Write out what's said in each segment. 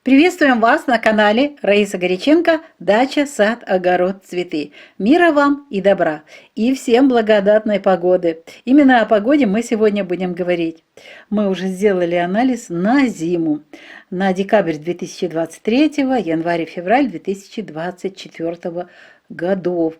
Приветствуем вас на канале Раиса Горяченко «Дача, сад, огород, цветы». Мира вам и добра, и всем благодатной погоды. Именно о погоде мы сегодня будем говорить. Мы уже сделали анализ на зиму, на декабрь 2023, январь-февраль 2024 годов.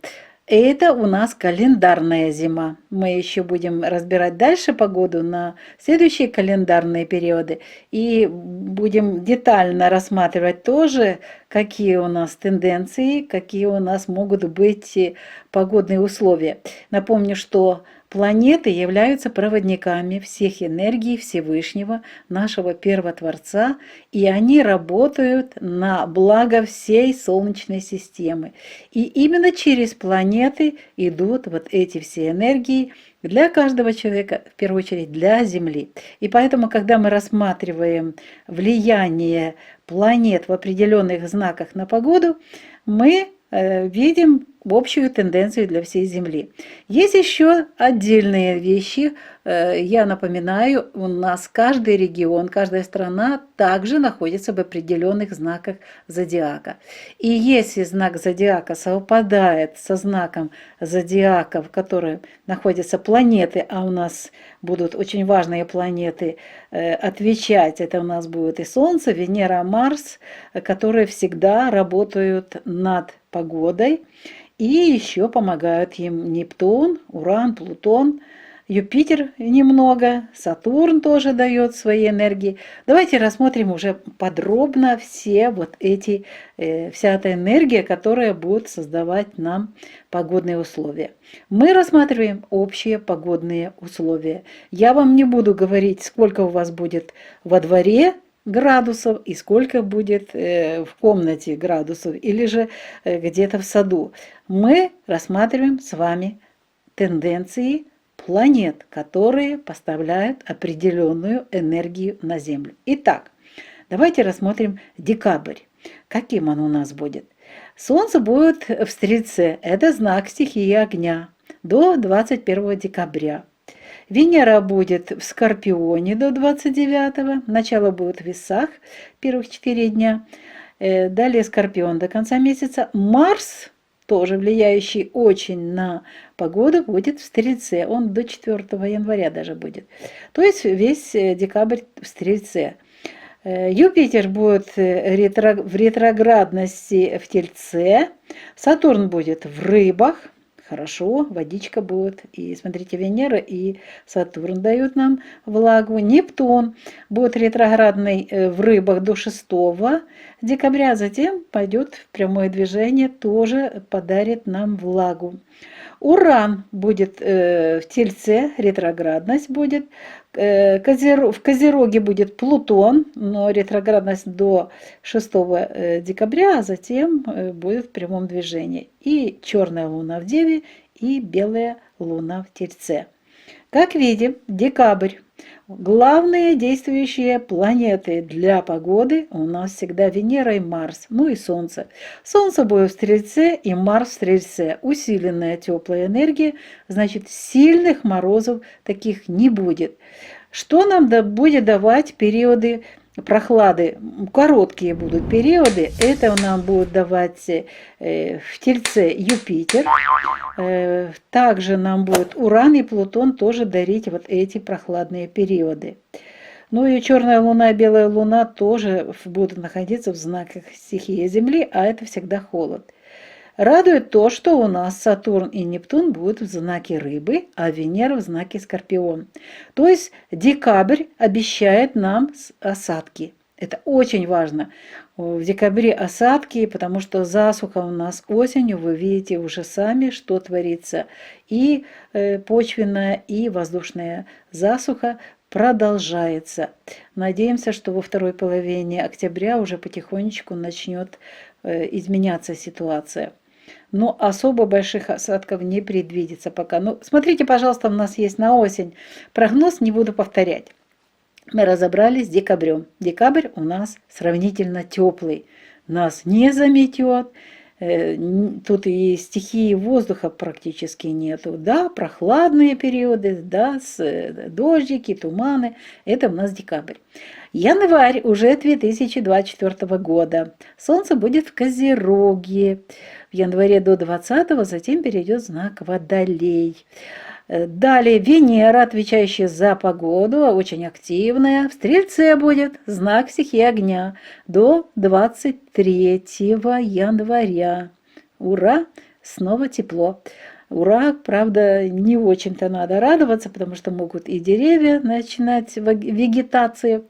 Это у нас календарная зима. Мы еще будем разбирать дальше погоду на следующие календарные периоды и будем детально рассматривать тоже, какие у нас тенденции, какие у нас могут быть погодные условия. Напомню, что планеты являются проводниками всех энергий Всевышнего, нашего Первотворца, и они работают на благо всей Солнечной системы. И именно через планеты идут вот эти все энергии для каждого человека, в первую очередь для Земли. И поэтому, когда мы рассматриваем влияние планет в определенных знаках на погоду, мы видим общую тенденцию для всей Земли. Есть еще отдельные вещи. Я напоминаю, у нас каждый регион, каждая страна также находится в определенных знаках зодиака. И если знак зодиака совпадает со знаком зодиака, в котором находятся планеты, а у нас будут очень важные планеты отвечать, это у нас будет и Солнце, Венера, Марс, которые всегда работают над погодой. И еще помогают им Нептун, Уран, Плутон, Юпитер немного, Сатурн тоже дает свои энергии. Давайте рассмотрим уже подробно все вот эти, вся эта энергия, которая будет создавать нам погодные условия. Мы рассматриваем общие погодные условия. Я вам не буду говорить, сколько у вас будет во дворе градусов и сколько будет в комнате градусов или же где-то в саду. Мы рассматриваем с вами тенденции планет, которые поставляют определенную энергию на Землю. Итак, давайте рассмотрим декабрь. Каким он у нас будет? Солнце будет в Стрельце, это знак стихии огня, до 21 декабря. Венера будет в Скорпионе до 29-го, начало будет в Весах, первых 4 дня, далее Скорпион до конца месяца. Марс, тоже влияющий очень на погоду, будет в Стрельце, он до 4 января даже будет. То есть весь декабрь в Стрельце. Юпитер будет в ретроградности в Тельце, Сатурн будет в Рыбах. Хорошо, водичка будет. И смотрите, Венера и Сатурн дают нам влагу. Нептун будет ретроградный в Рыбах до 6 декабря, а затем пойдет в прямое движение, тоже подарит нам влагу. Уран будет в Тельце, ретроградность будет. В Козероге будет Плутон, но ретроградность до 6 декабря, а затем будет в прямом движении. И черная луна в Деве, и белая луна в Тельце. Как видим, декабрь. Главные действующие планеты для погоды у нас всегда Венера и Марс, ну и Солнце. Солнце будет в Стрельце и Марс в Стрельце. Усиленная теплая энергия, значит, сильных морозов таких не будет. Что нам будет давать периоды прохлады? Короткие будут периоды. Это нам будет давать в Тельце Юпитер. Также нам будет Уран и Плутон тоже дарить вот эти прохладные периоды. Ну и черная луна и белая луна тоже будут находиться в знаках стихии Земли, а это всегда холод. Радует то, что у нас Сатурн и Нептун будут в знаке Рыбы, а Венера в знаке Скорпион. То есть декабрь обещает нам осадки. Это очень важно. В декабре осадки, потому что засуха у нас осенью, вы видите уже сами, что творится. И почвенная, и воздушная засуха продолжается. Надеемся, что во второй половине октября уже потихонечку начнет изменяться ситуация. Но особо больших осадков не предвидится пока. Ну, смотрите, пожалуйста, у нас есть на осень прогноз, не буду повторять. Мы разобрались с декабрем. Декабрь у нас сравнительно теплый. Нас не заметет. Тут и стихии воздуха практически нету. Да, прохладные периоды, да, дождики, туманы. Это у нас декабрь. Январь уже 2024 года. Солнце будет в Козероге в январе до 20-го, затем перейдет в знак Водолей. Далее Венера, отвечающая за погоду, очень активная, в Стрельце будет знак стихии огня до 23 января. Ура! Снова тепло. Ура! Правда, не очень-то надо радоваться, потому что могут и деревья начинать вегетацию.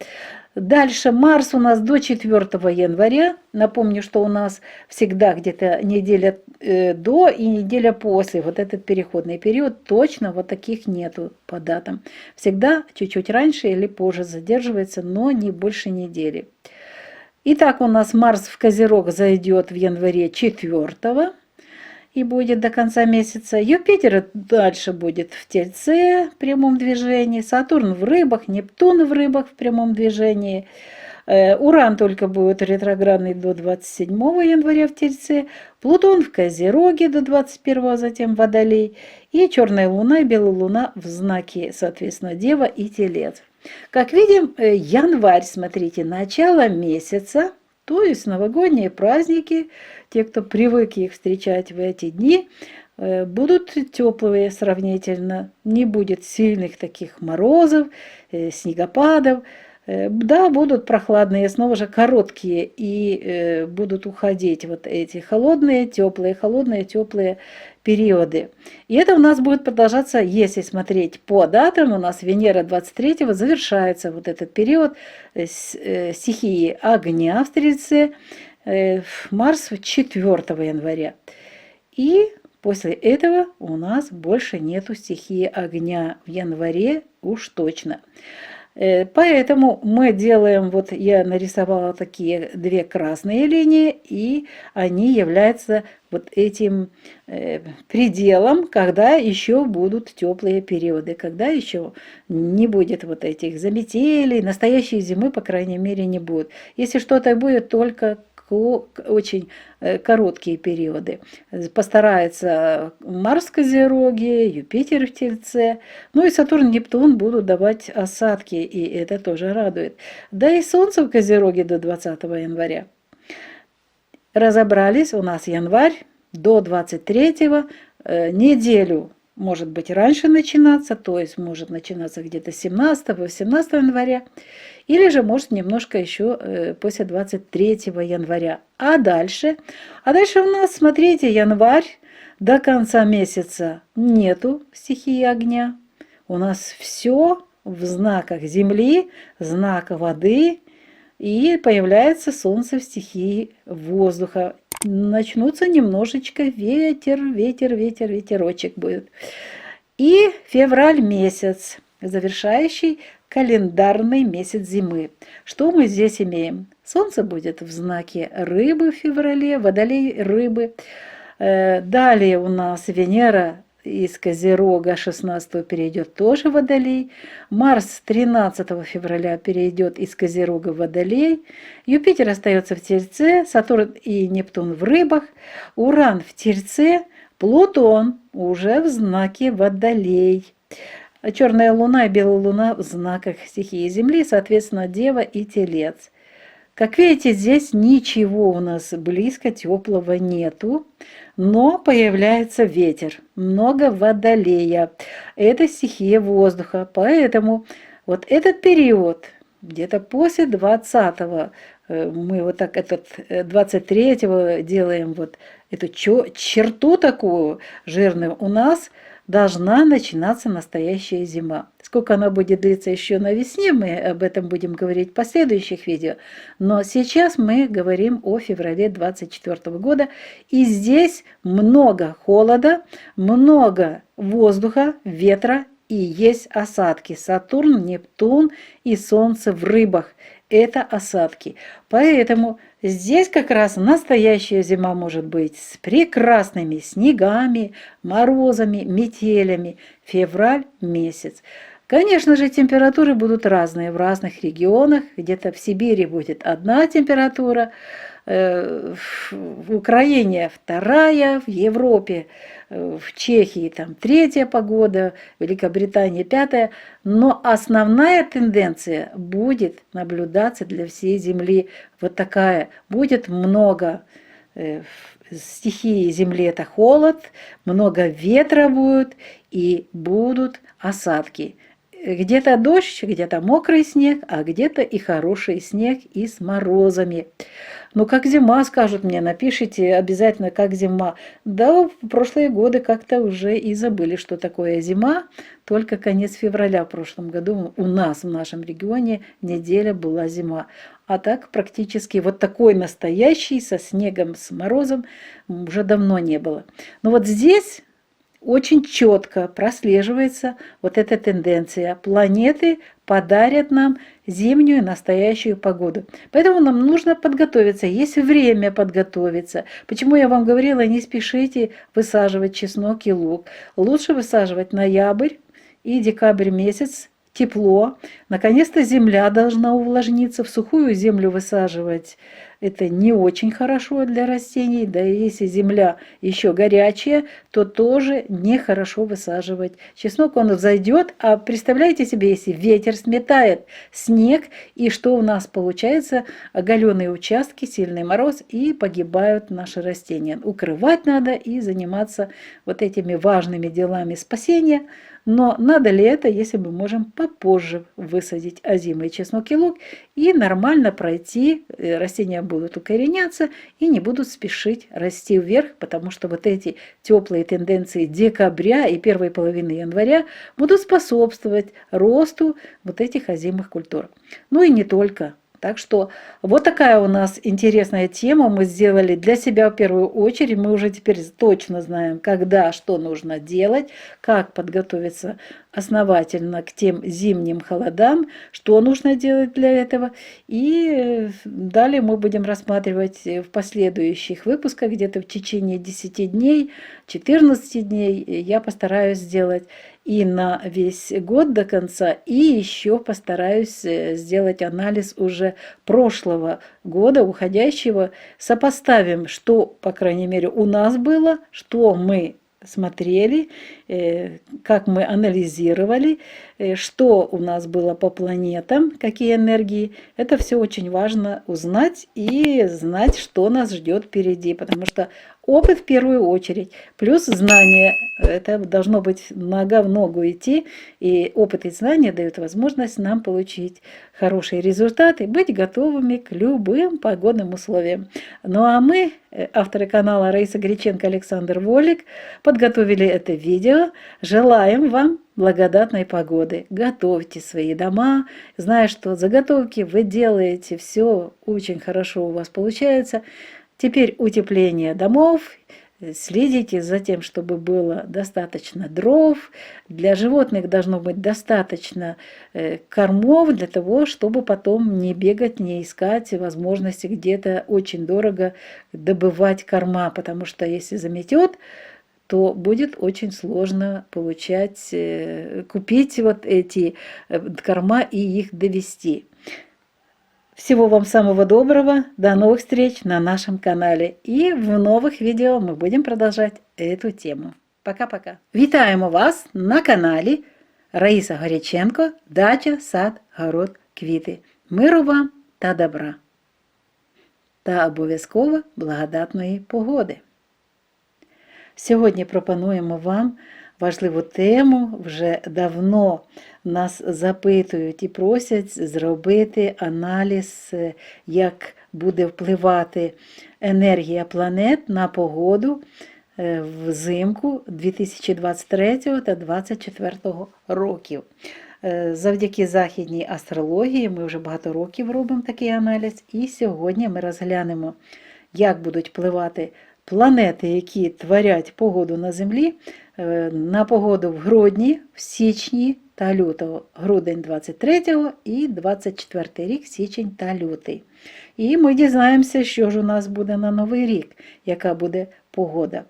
Дальше Марс у нас до 4 января. Напомню, что у нас всегда где-то неделя до и неделя после. Вот этот переходный период точно вот таких нету по датам. Всегда чуть-чуть раньше или позже задерживается, но не больше недели. Итак, у нас Марс в Козерог зайдет в январе 4 и будет до конца месяца. Юпитер дальше будет в Тельце в прямом движении, Сатурн в Рыбах, Нептун в Рыбах в прямом движении. Уран только будет ретроградный до 27 января в Тельце, Плутон в Козероге до 21, затем Водолей, и черная луна и белая луна в знаке, соответственно, Дева и Телец. Как видим, январь, смотрите, начало месяца, то есть новогодние праздники, те, кто привык их встречать в эти дни, будут теплые сравнительно, не будет сильных таких морозов, снегопадов. Да, будут прохладные, снова же короткие, и будут уходить вот эти холодные, теплые периоды. И это у нас будет продолжаться, если смотреть по датам, у нас Венера 23-го завершается вот этот период стихии огня в Стрельце, Марс 4 января. И после этого у нас больше нету стихии огня в январе уж точно. Поэтому мы делаем, вот я нарисовала такие две красные линии, и они являются вот этим пределом, когда еще будут теплые периоды, когда еще не будет вот этих заметелей, настоящей зимы, по крайней мере, не будет. Если что-то будет, только очень короткие периоды. Постарается Марс в Козероге, Юпитер в Тельце, ну и Сатурн, Нептун будут давать осадки, и это тоже радует. Да и Солнце в Козероге до 20 января. Разобрались, у нас январь до 23-го, неделю может быть раньше начинаться, то есть может начинаться где-то 17-18 января, или же может немножко еще после 23 января. А дальше у нас, смотрите, январь до конца месяца нету стихии огня. У нас все в знаках земли, знак воды, и появляется Солнце в стихии воздуха. Начнутся немножечко ветерочек будет. И февраль месяц, завершающий календарный месяц зимы. Что мы здесь имеем? Солнце будет в знаке рыбы в феврале, Водолей рыбы. Далее у нас Венера из Козерога 16 перейдет тоже в Водолей. Марс 13 февраля перейдет из Козерога в Водолей. Юпитер остается в Тельце, Сатурн и Нептун в Рыбах. Уран в Тельце, Плутон уже в знаке Водолей. Черная луна и белая луна в знаках стихии Земли, соответственно, Дева и Телец. Как видите, здесь ничего у нас близко теплого нету, но появляется ветер, много водолея. Это стихия воздуха, поэтому вот этот период, где-то после 20-го, мы вот так этот 23-го делаем вот эту черту такую жирную, у нас должна начинаться настоящая зима. Сколько она будет длиться еще на весне, мы об этом будем говорить в последующих видео. Но сейчас мы говорим о феврале 2024 года. И здесь много холода, много воздуха, ветра и есть осадки. Сатурн, Нептун и Солнце в Рыбах. Это осадки. Поэтому здесь как раз настоящая зима может быть с прекрасными снегами, морозами, метелями. Февраль месяц. Конечно же, температуры будут разные в разных регионах. Где-то в Сибири будет одна температура, в Украине вторая, в Европе, в Чехии там третья погода, в Великобритании пятая, но основная тенденция будет наблюдаться для всей Земли вот такая. Будет много стихии Земли, это холод, много ветра будет и будут осадки. Где-то дождь, где-то мокрый снег, а где-то и хороший снег и с морозами. Ну, как зима, скажут мне, напишите обязательно, как зима. Да, в прошлые годы как-то уже и забыли, что такое зима. Только конец февраля в прошлом году у нас, в нашем регионе, неделя была зима. А так практически вот такой настоящий, со снегом, с морозом, уже давно не было. Но вот здесь очень четко прослеживается вот эта тенденция. Планеты подарят нам зимнюю настоящую погоду. Поэтому нам нужно подготовиться, есть время подготовиться. Почему я вам говорила, не спешите высаживать чеснок и лук. Лучше высаживать ноябрь и декабрь месяц, тепло. Наконец-то земля должна увлажниться. В сухую землю высаживать это не очень хорошо для растений. Да и если земля еще горячая, то тоже нехорошо высаживать. Чеснок он взойдет, а представляете себе, если ветер сметает снег, и что у нас получается? Оголенные участки, сильный мороз, и погибают наши растения. Укрывать надо и заниматься вот этими важными делами спасения. Но надо ли это, если мы можем попозже высадить озимый чеснок и лук и нормально пройти, растения будут укореняться и не будут спешить расти вверх, потому что вот эти теплые тенденции декабря и первой половины января будут способствовать росту вот этих озимых культур. Ну и не только. Так что вот такая у нас интересная тема. Мы сделали для себя в первую очередь. Мы уже теперь точно знаем, когда, что нужно делать, как подготовиться основательно к тем зимним холодам, что нужно делать для этого. И далее мы будем рассматривать в последующих выпусках, где-то в течение 10 дней, 14 дней я постараюсь сделать и на весь год до конца, и еще постараюсь сделать анализ уже прошлого года, уходящего. Сопоставим, что, по крайней мере, у нас было, что мы смотрели, как мы анализировали, что у нас было по планетам, какие энергии. Это все очень важно узнать и знать, что нас ждет впереди, потому что опыт в первую очередь, плюс знания, это должно быть нога в ногу идти, и опыт и знания дают возможность нам получить хорошие результаты, быть готовыми к любым погодным условиям. Ну а мы, авторы канала Раиса Греченко, Александр Волик, подготовили это видео. Желаем вам благодатной погоды. Готовьте свои дома, зная, что заготовки вы делаете, все очень хорошо у вас получается. Теперь утепление домов. Следите за тем, чтобы было достаточно дров. Для животных должно быть достаточно кормов для того, чтобы потом не бегать, не искать возможности где-то очень дорого добывать корма, потому что если заметет, то будет очень сложно получать, купить вот эти корма и их довести. Всего вам самого доброго, до новых встреч на нашем канале. І в нових відео ми будемо продовжувати цю тему. Пока-пока. Вітаємо вас на каналі Раїса Горяченко, Дача, сад, город, квіти. Миру вам та добра. Та обов'язково благодатної погоди. Сьогодні пропонуємо вам важливу тему. Вже давно нас запитують і просять зробити аналіз, як буде впливати енергія планет на погоду взимку 2023 та 2024 років. Завдяки західній астрології ми вже багато років робимо такий аналіз, і сьогодні ми розглянемо, як будуть впливати планети, які творять погоду на Землі, на погоду в грудні, в січні та лютого. Грудень 23-го і 24-й рік, січень та лютий. І ми дізнаємося, що ж у нас буде на Новий рік, яка буде погода.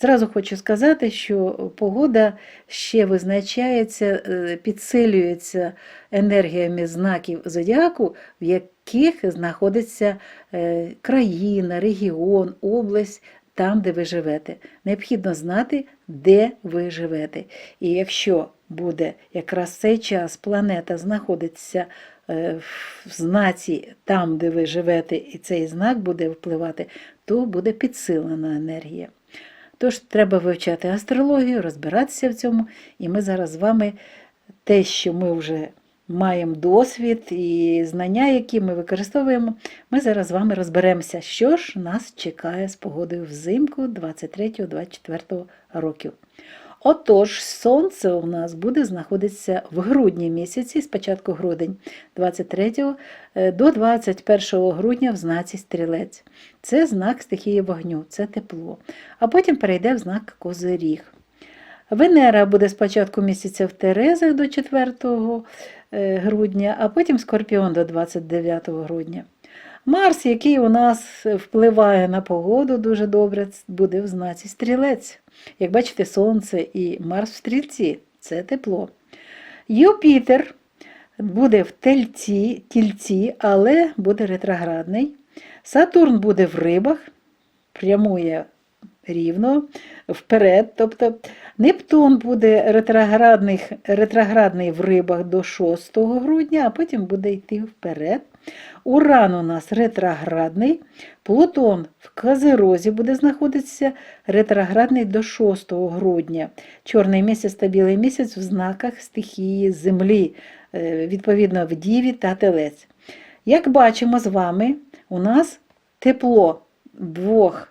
Зразу хочу сказати, що погода ще визначається, підсилюється енергіями знаків зодіаку, в яких знаходиться країна, регіон, область, там, де ви живете. Необхідно знати, де ви живете. І якщо буде якраз цей час планета знаходиться в знаці там, де ви живете, і цей знак буде впливати, то буде підсилена енергія. Тож треба вивчати астрологію, розбиратися в цьому, і ми зараз з вами те, що ми вже маємо досвід і знання, які ми використовуємо, ми зараз з вами розберемося, що ж нас чекає з погодою взимку 23-24 років. Отож, сонце у нас буде знаходитися в грудні місяці, спочатку грудень 23 до 21 грудня в знаці Стрілець. Це знак стихії вогню, це тепло. А потім перейде в знак Козиріг. Венера буде спочатку місяця в Терезах до 4 грудня, а потім Скорпіон до 29 грудня. Марс, який у нас впливає на погоду дуже добре, буде в знаці Стрілець. Як бачите, Сонце і Марс в Стрільці – це тепло. Юпітер буде в Тільці, але буде ретроградний. Сатурн буде в Рибах, прямує рівно, вперед. Тобто Нептун буде ретроградний в Рибах до 6 грудня, а потім буде йти вперед. Уран у нас ретроградний, Плутон в Козирозі буде знаходитися ретроградний до 6 грудня. Чорний місяць та білий місяць в знаках стихії Землі, відповідно в Діві та Телець. Як бачимо з вами, у нас тепло двох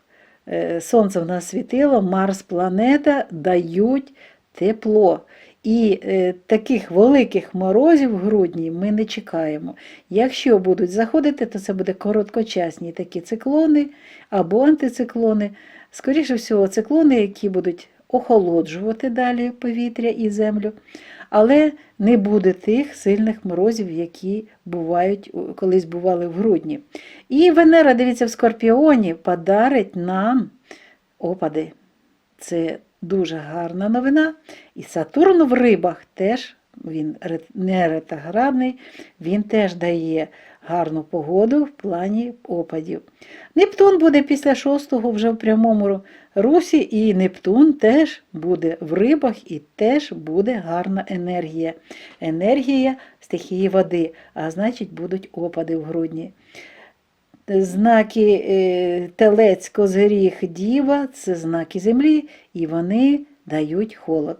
Сонце в нас світило, Марс, планета дають тепло. І таких великих морозів в грудні ми не чекаємо. Якщо будуть заходити, то це буде короткочасні такі циклони або антициклони. Скоріше всього, циклони, які будуть охолоджувати далі повітря і землю. Але не буде тих сильних морозів, які колись бували в грудні. І Венера, дивіться, в Скорпіоні подарить нам опади. Це дуже гарна новина. І Сатурн в Рибах теж, він не ретроградний, він теж дає гарну погоду в плані опадів. Нептун буде після 6-го вже в прямому русі, і Нептун теж буде в Рибах, і теж буде гарна енергія. Енергія стихії води, а значить будуть опади в грудні. Знаки Телець, Козиріг, Діва – це знаки землі, і вони дають холод.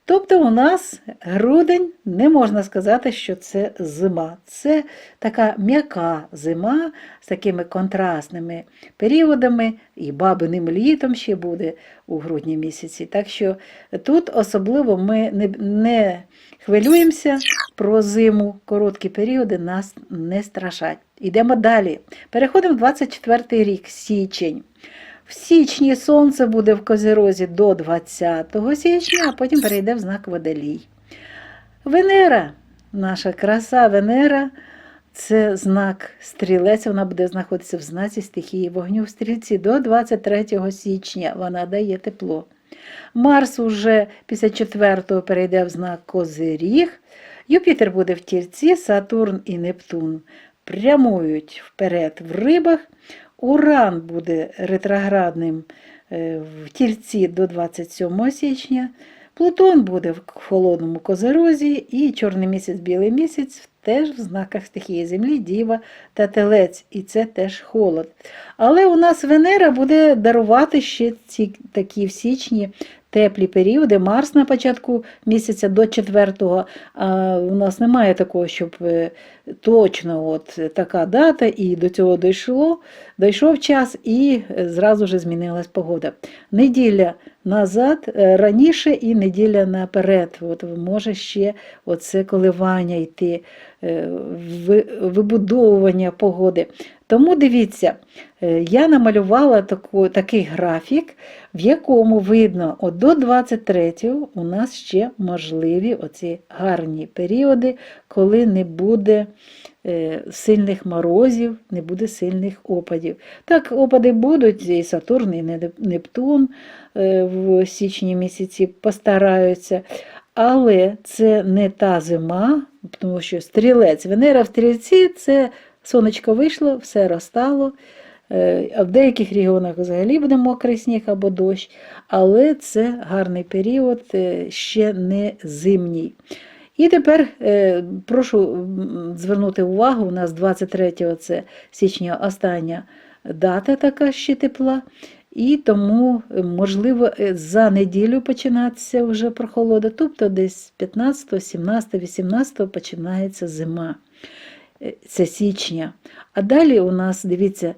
Тобто у нас грудень, не можна сказати, що це зима. Це така м'яка зима з такими контрастними періодами, і бабиним літом ще буде у грудні місяці. Так що тут особливо ми не хвилюємося про зиму, короткі періоди нас не страшать. Йдемо далі. Переходимо в 24 рік, січень. В січні Сонце буде в Козирозі до 20 січня, а потім перейде в знак Водолій. Венера, наша краса Венера, це знак Стрілець, вона буде знаходитися в знаці стихії вогню в Стрільці до 23 січня, вона дає тепло. Марс уже після 4-го перейде в знак Козиріг, Юпітер буде в Тільці, Сатурн і Нептун прямують вперед в Рибах, Уран буде ретроградним в Тільці до 27 січня, Плутон буде в холодному Козирозі і чорний місяць, білий місяць теж в знаках стихії Землі, Діва та Телець, і це теж холод. Але у нас Венера буде дарувати ще ці такі в січні теплі періоди. Марс на початку місяця до 4-го, а у нас немає такого, щоб точно от така дата, і до цього дійшов час, і зразу ж змінилась погода. Неділя назад, раніше і неділя наперед. От може ще оце коливання йти, вибудовування погоди. Тому дивіться, я намалювала такий графік, в якому видно, от до 23-го у нас ще можливі оці гарні періоди, коли не буде сильних морозів, не буде сильних опадів. Так, опади будуть, і Сатурн, і Нептун в січні місяці постараються, але це не та зима, тому що стрілець, Венера в стрільці – це сонечко вийшло, все розтало, а в деяких регіонах взагалі буде мокрий сніг або дощ, але це гарний період, ще не зимній. І тепер прошу звернути увагу, у нас 23 січня остання дата така ще тепла, і тому, можливо, за неділю починатися вже прохолода, тобто десь 15, 17, 18 починається зима. Це січня. А далі у нас, дивіться,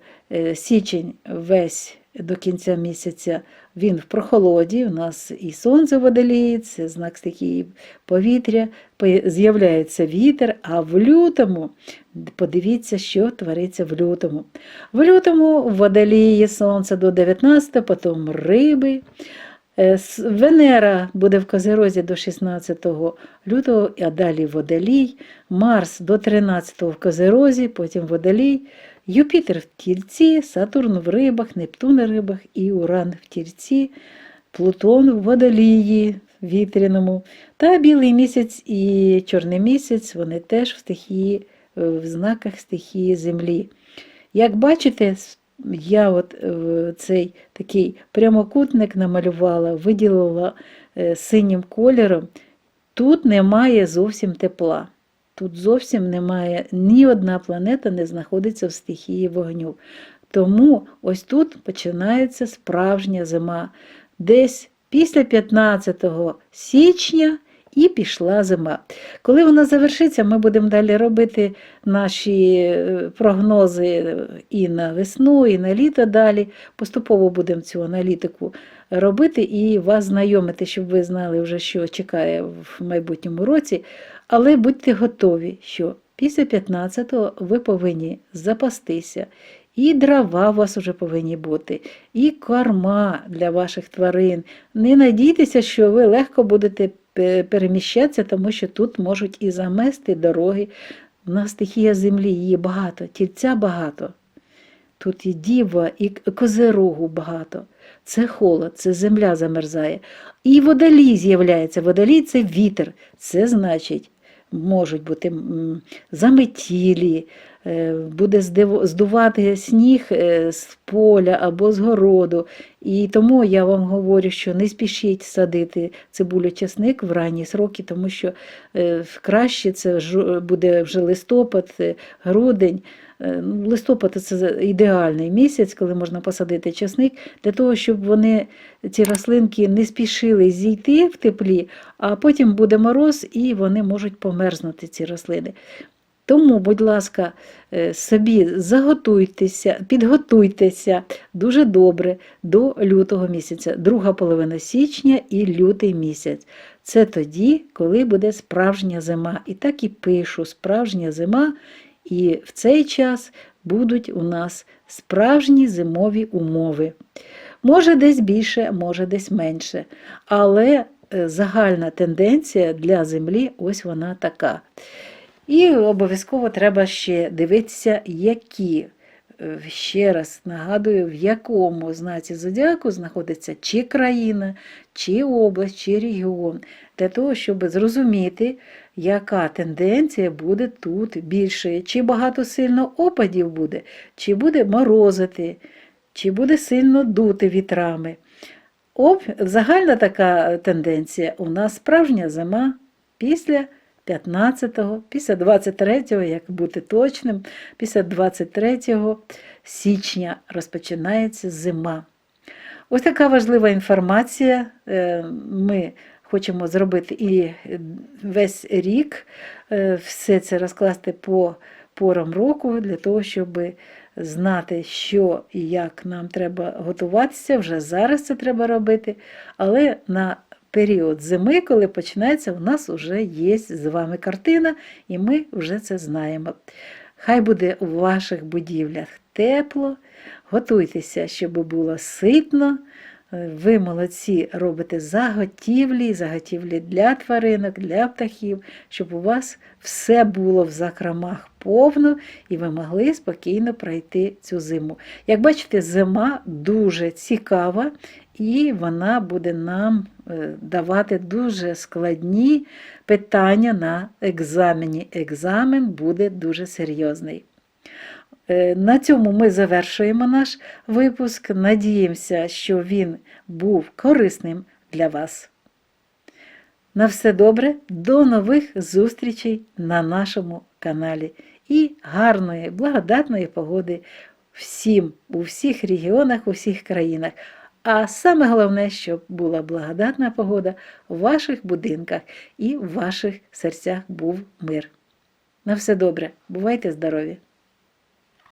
січень весь до кінця місяця, він в прохолоді, у нас і сонце водолії, це знак стихії повітря, з'являється вітер, а в лютому, подивіться, що твориться в лютому. В лютому в водолії сонце до 19, потім риби, Венера буде в Козирозі до 16 лютого, а далі Водолій, Марс до 13 в Козирозі, потім Водолій, Юпітер в Тільці, Сатурн в Рибах, Нептун в Рибах і Уран в Тільці, Плутон в Водолії, вітряному, та білий місяць і чорний місяць, вони теж в знаках стихії Землі. Як бачите, я от цей такий прямокутник намалювала, виділила синім кольором. Тут немає зовсім тепла. Тут зовсім немає, ні одна планета не знаходиться в стихії вогню. Тому ось тут починається справжня зима. Десь після 15 січня і пішла зима. Коли вона завершиться, ми будемо далі робити наші прогнози і на весну, і на літо далі. Поступово будемо цю аналітику робити і вас знайомити, щоб ви знали вже, що чекає в майбутньому році. Але будьте готові, що після 15-го ви повинні запастися. І дрова у вас вже повинні бути, і корма для ваших тварин. Не надійтеся, що ви легко будете переміщатися, тому що тут можуть і замести дороги. У нас стихія землі, її багато, тільця багато. Тут і діва, і козирогу багато. Це холод, це земля замерзає. І водолій з'являється. Водолій – це вітер. Це значить, можуть бути заметілі, буде здувати сніг з поля або з городу. І тому я вам говорю, що не спішіть садити цибулю-часник в ранні сроки, тому що краще це буде вже листопад, грудень. Листопад – це ідеальний місяць, коли можна посадити часник, для того, щоб ці рослинки не спішили зійти в теплі, а потім буде мороз і вони можуть померзнути, ці рослини. Тому, будь ласка, собі підготуйтеся дуже добре до лютого місяця, друга половина січня і лютий місяць. Це тоді, коли буде справжня зима. І так і пишу, справжня зима, і в цей час будуть у нас справжні зимові умови. Може десь більше, може десь менше, але загальна тенденція для Землі ось вона така. І обов'язково треба ще дивитися, ще раз нагадую, в якому знаці зодіаку знаходиться чи країна, чи область, чи регіон, для того, щоб зрозуміти, яка тенденція буде тут більше, чи багато сильно опадів буде, чи буде морозити, чи буде сильно дути вітрами. Загальна така тенденція у нас справжня зима після 15-го, після 23-го, як бути точним, після 23 січня розпочинається зима. Ось така важлива інформація. Ми хочемо зробити і весь рік, все це розкласти по порам року, для того, щоб знати, що і як нам треба готуватися, вже зараз це треба робити, але на період зими, коли починається, у нас вже є з вами картина, і ми вже це знаємо. Хай буде у ваших будівлях тепло, готуйтеся, щоб було ситно. Ви молодці, робите заготівлі для тваринок, для птахів, щоб у вас все було в закромах повно і ви могли спокійно пройти цю зиму. Як бачите, зима дуже цікава і вона буде нам давати дуже складні питання на екзамені. Екзамен буде дуже серйозний. На цьому ми завершуємо наш випуск. Надіємося, що він був корисним для вас. На все добре, до нових зустрічей на нашому каналі. І гарної, благодатної погоди всім, у всіх регіонах, у всіх країнах. А саме головне, щоб була благодатна погода у ваших будинках і в ваших серцях був мир. На все добре, бувайте здорові!